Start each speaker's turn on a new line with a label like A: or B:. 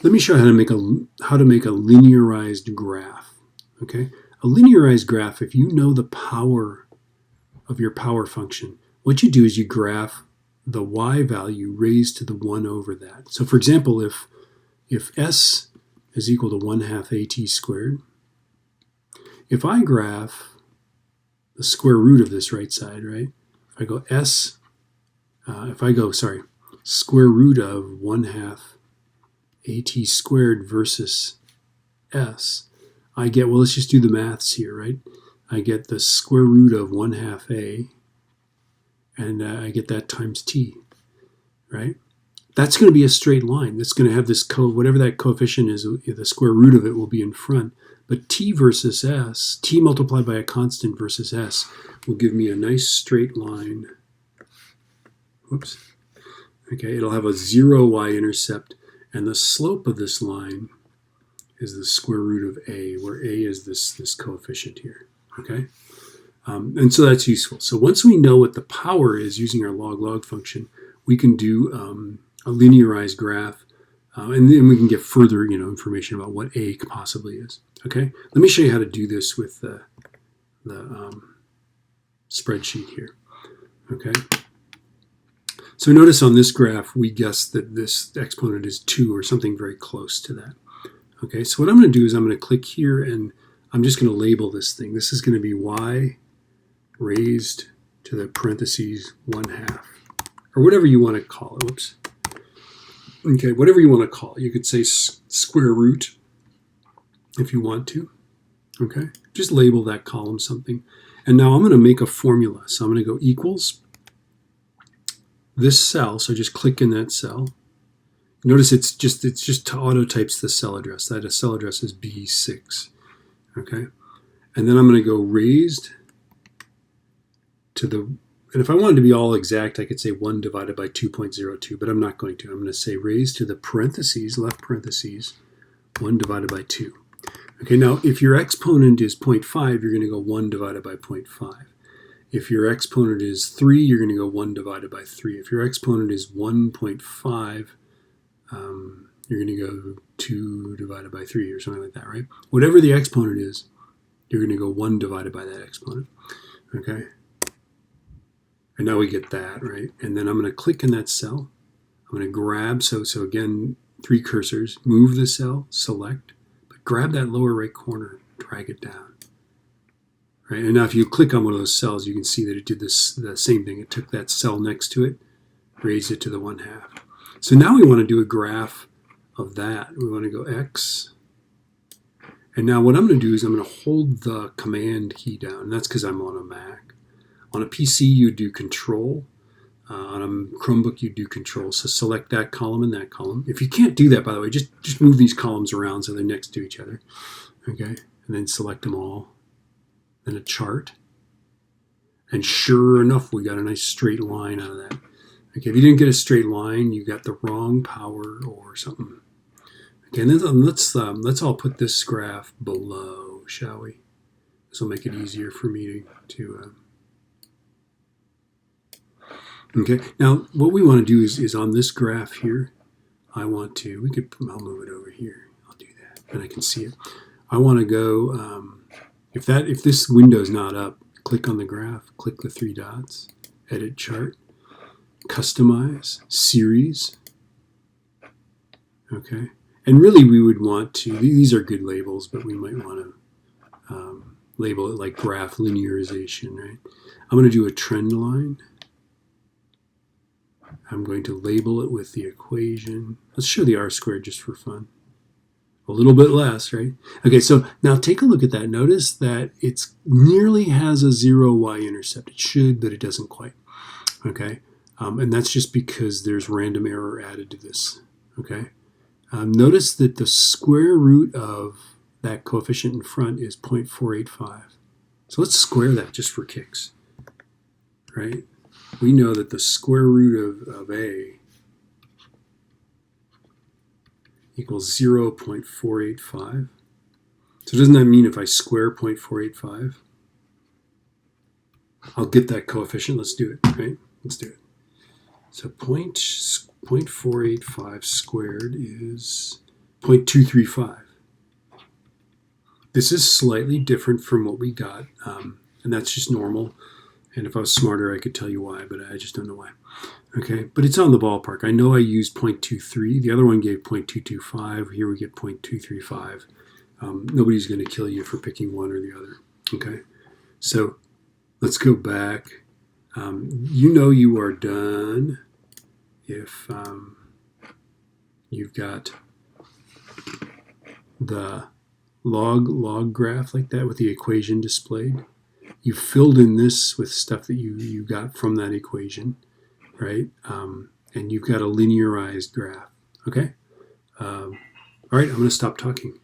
A: Let me show you how to make a linearized graph. Okay, a linearized graph. If you know the power of your power function, what you do is you graph the y value raised to the 1 over that. So, for example, if s is equal to 1/2 at squared, if I graph the square root of this right side, right? If I go square root of 1/2 at squared versus s, I get, well, let's just do the maths here, right? I get the square root of 1/2 a, and I get that times t, right? That's going to be a straight line. That's going to have this whatever that coefficient is, the square root of it will be in front. But t versus s, t multiplied by a constant versus s, will give me a nice straight line. Whoops. Okay, it'll have a 0 y-intercept, and the slope of this line is the square root of a, where a is this coefficient here. Okay, and so that's useful. So once we know what the power is using our log function, we can do a linearized graph, and then we can get further information about what a possibly is. Okay, let me show you how to do this with the spreadsheet here. Okay. So notice on this graph, we guess that this exponent is 2 or something very close to that. Okay, so what I'm going to do is I'm going to click here and I'm just going to label this thing. This is going to be y raised to the parentheses 1/2, or whatever you want to call it. Whoops. Okay, whatever you want to call it. You could say square root if you want to. Okay, just label that column something. And now I'm going to make a formula. So I'm going to go equals this cell, so just click in that cell. Notice it's just auto types the cell address. That cell address is B6. Okay, and then I'm going to go raised to the, and if I wanted to be all exact, I could say 1 divided by 2.02, but I'm not going to. I'm going to say raised to the parentheses, left parentheses, 1 divided by 2. Okay, now if your exponent is 0.5, you're going to go 1 divided by 0.5. If your exponent is 3, you're going to go 1 divided by 3. If your exponent is 1.5, you're going to go 2 divided by 3 or something like that, right? Whatever the exponent is, you're going to go 1 divided by that exponent, okay? And now we get that, right? And then I'm going to click in that cell. I'm going to grab, so again, 3 cursors, move the cell, select, but grab that lower right corner, drag it down. Right, and now if you click on one of those cells, you can see that it did the same thing. It took that cell next to it, raised it to the 1/2. So now we want to do a graph of that. We want to go X. And now what I'm going to do is I'm going to hold the command key down. And that's because I'm on a Mac. On a PC, you do Control. On a Chromebook, you do Control. So select that column and that column. If you can't do that, by the way, just move these columns around so they're next to each other. Okay, and then select them all. And a chart, and sure enough, we got a nice straight line out of that. Okay, if you didn't get a straight line, you got the wrong power or something. Okay, and then let's all put this graph below, shall we? This will make it easier for me to okay, now what we want to do is on this graph here, I'll move it over here. I'll do that, and I can see it. I want to go. If this window is not up, click on the graph, click the 3 dots, edit chart, customize, series. Okay, and really we would want to, these are good labels, but we might want to label it like graph linearization, right? I'm going to do a trend line. I'm going to label it with the equation. Let's show the R squared just for fun. A little bit less, right? Okay, so now take a look at that. Notice that it nearly has a 0 y-intercept. It should, but it doesn't quite. Okay, and that's just because there's random error added to this. Okay, notice that the square root of that coefficient in front is 0.485. So let's square that just for kicks, right? We know that the square root of a equals 0.485. So doesn't that mean if I square 0.485, I'll get that coefficient? Let's do it, right? Let's do it. So 0.485 squared is 0.235. This is slightly different from what we got, and that's just normal. And if I was smarter, I could tell you why, but I just don't know why. Okay, but it's on the ballpark. I know I used 0.23. The other one gave 0.225. Here we get 0.235. Nobody's going to kill you for picking one or the other. Okay, so let's go back. You know you are done if you've got the log graph like that with the equation displayed. You filled in this with stuff that you got from that equation, right? And you've got a linearized graph, okay? All right, I'm going to stop talking.